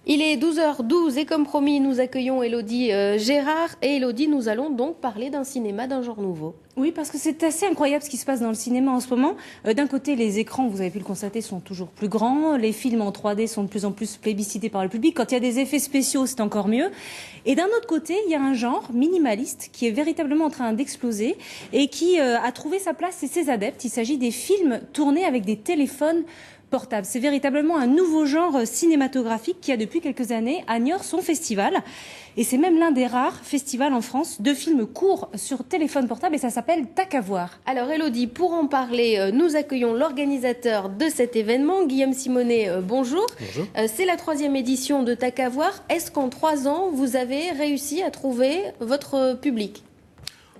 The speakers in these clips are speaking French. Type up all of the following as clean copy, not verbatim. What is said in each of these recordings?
Il est 12h12 et comme promis, nous accueillons Élodie Gérard. Et Élodie, nous allons donc parler d'un cinéma d'un genre nouveau. Oui, parce que c'est assez incroyable ce qui se passe dans le cinéma en ce moment. D'un côté, les écrans, vous avez pu le constater, sont toujours plus grands. Les films en 3D sont de plus en plus plébiscités par le public. Quand il y a des effets spéciaux, c'est encore mieux. Et d'un autre côté, il y a un genre minimaliste qui est véritablement en train d'exploser et qui a trouvé sa place et ses adeptes. Il s'agit des films tournés avec des téléphones portable. C'est véritablement un nouveau genre cinématographique qui a depuis quelques années à Niort son festival. Et c'est même l'un des rares festivals en France de films courts sur téléphone portable et ça s'appelle Tac à voir. Alors Élodie, pour en parler, nous accueillons l'organisateur de cet événement, Guillaume Simonet, bonjour. Bonjour. C'est la 3e édition de Tac à voir. Est-ce qu'en 3 ans, vous avez réussi à trouver votre public ?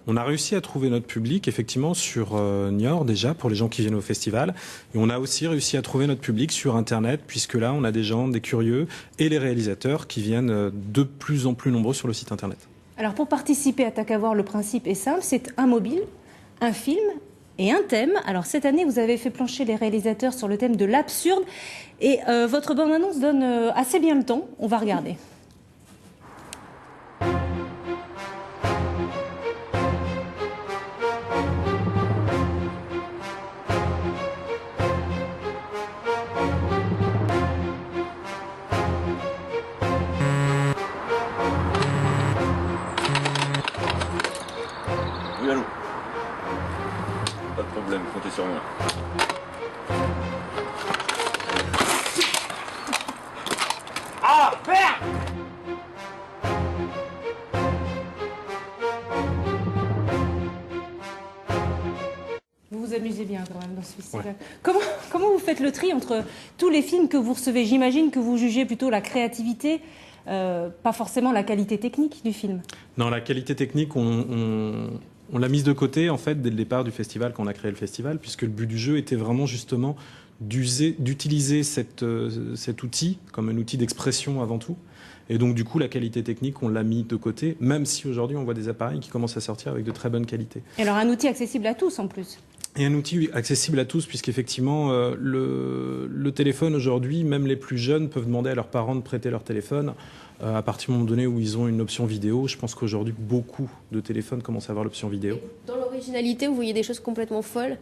On a réussi à trouver notre public, effectivement, sur Niort, déjà, pour les gens qui viennent au festival. Et on a aussi réussi à trouver notre public sur Internet, puisque là, on a des gens, des curieux et les réalisateurs qui viennent de plus en plus nombreux sur le site Internet. Alors, pour participer à Tac à voir, le principe est simple, c'est un mobile, un film et un thème. Alors, cette année, vous avez fait plancher les réalisateurs sur le thème de l'absurde. Et votre bande-annonce donne assez bien le ton. On va regarder. Oui, allô. Pas de problème, comptez sur moi. Ah, merde! Vous vous amusez bien quand même dans ce festival. Ouais. Comment vous faites le tri entre tous les films que vous recevez? J'imagine que vous jugez plutôt la créativité, pas forcément la qualité technique du film. Non, la qualité technique, on l'a mise de côté, en fait, dès le départ du festival, quand on a créé le festival, puisque le but du jeu était vraiment, justement, d'utiliser cet outil comme un outil d'expression avant tout. Et donc, du coup, la qualité technique, on l'a mis de côté, même si aujourd'hui, on voit des appareils qui commencent à sortir avec de très bonnes qualités. Et alors, un outil accessible à tous, en plus. Et un outil accessible à tous, puisqu'effectivement, le téléphone aujourd'hui, même les plus jeunes peuvent demander à leurs parents de prêter leur téléphone à partir du moment donné où ils ont une option vidéo. Je pense qu'aujourd'hui, beaucoup de téléphones commencent à avoir l'option vidéo. Dans l'originalité, vous voyez des choses complètement folles ?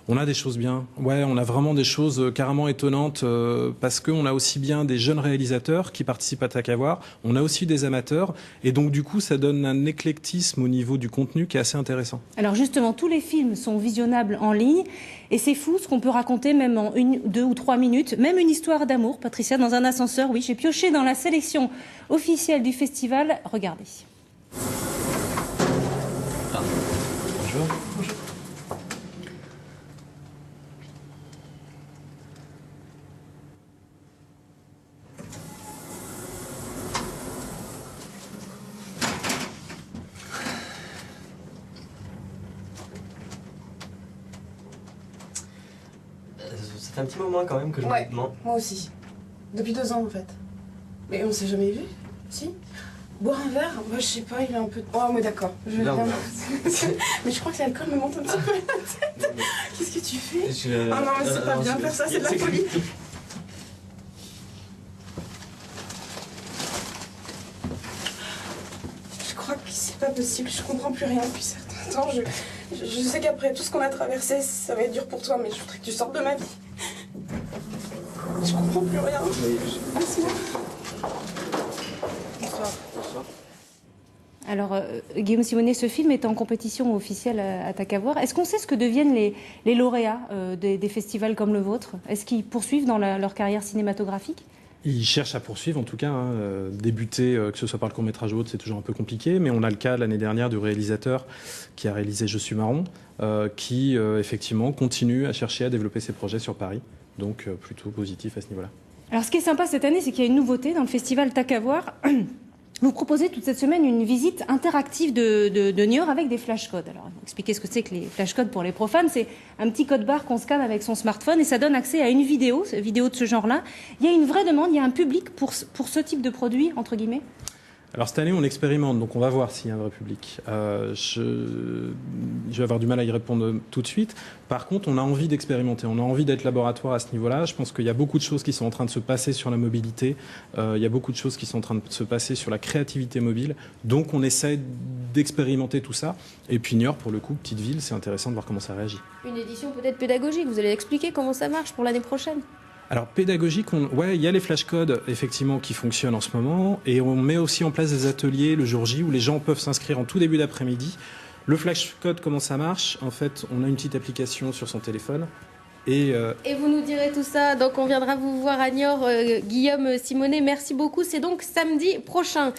On a des choses bien. Ouais, on a vraiment des choses carrément étonnantes parce qu'on a aussi bien des jeunes réalisateurs qui participent à Tac à voir, on a aussi des amateurs et donc du coup ça donne un éclectisme au niveau du contenu qui est assez intéressant. Alors justement, tous les films sont visionnables en ligne et c'est fou ce qu'on peut raconter même en 1, 2 ou 3 minutes, même une histoire d'amour. Patricia, dans un ascenseur, oui, j'ai pioché dans la sélection officielle du festival. Regardez. Ah. Bonjour. Bonjour. Ça fait un petit moment quand même que je me demande. Moi aussi. Depuis 2 ans en fait. Mais on s'est jamais vu, si. Boire un verre, moi je sais pas, il est un peu... Oh mais d'accord, je vais Non, bien... mais- Mais je crois que l'alcool me monte un petit peu la tête. Qu'est-ce que tu fais? Ah non mais c'est pas non, bien faire ça, c'est de la folie. Je crois que c'est pas possible, je comprends plus rien depuis certains temps. Je sais qu'après tout ce qu'on a traversé, ça va être dur pour toi, mais je voudrais que tu sortes de ma vie. Je comprends plus rien. Laisse-moi. Bonsoir. Alors, Guillaume Simonet, ce film est en compétition officielle à Tac à voir. Est-ce qu'on sait ce que deviennent les lauréats des festivals comme le vôtre? Est-ce qu'ils poursuivent dans leur carrière cinématographique? Ils cherchent à poursuivre, en tout cas. Débuter, que ce soit par le court-métrage ou autre, c'est toujours un peu compliqué. Mais on a le cas l'année dernière du réalisateur qui a réalisé Je suis marron, qui effectivement continue à chercher à développer ses projets sur Paris. Donc plutôt positif à ce niveau-là. Alors, ce qui est sympa cette année, c'est qu'il y a une nouveauté dans le festival Tac à voir. Vous proposez toute cette semaine une visite interactive de Niort avec des flashcodes. Alors, expliquez ce que c'est que les flashcodes pour les profanes. C'est un petit code barre qu'on scanne avec son smartphone et ça donne accès à une vidéo de ce genre-là. Il y a une vraie demande, il y a un public pour ce type de produit, entre guillemets? Alors cette année, on expérimente, donc on va voir s'il y a un vrai public. Je vais avoir du mal à y répondre tout de suite. Par contre, on a envie d'expérimenter, on a envie d'être laboratoire à ce niveau-là. Je pense qu'il y a beaucoup de choses qui sont en train de se passer sur la mobilité, il y a beaucoup de choses qui sont en train de se passer sur la créativité mobile. Donc on essaie d'expérimenter tout ça. Et puis Niort, pour le coup, petite ville, c'est intéressant de voir comment ça réagit. Une édition peut-être pédagogique, vous allez expliquer comment ça marche pour l'année prochaine. Alors pédagogique, il y a les flashcodes effectivement qui fonctionnent en ce moment et on met aussi en place des ateliers le jour J où les gens peuvent s'inscrire en tout début d'après-midi. Le flashcode, comment ça marche? En fait, on a une petite application sur son téléphone et vous nous direz tout ça, donc on viendra vous voir à Niort, Guillaume Simonet, merci beaucoup, c'est donc samedi prochain.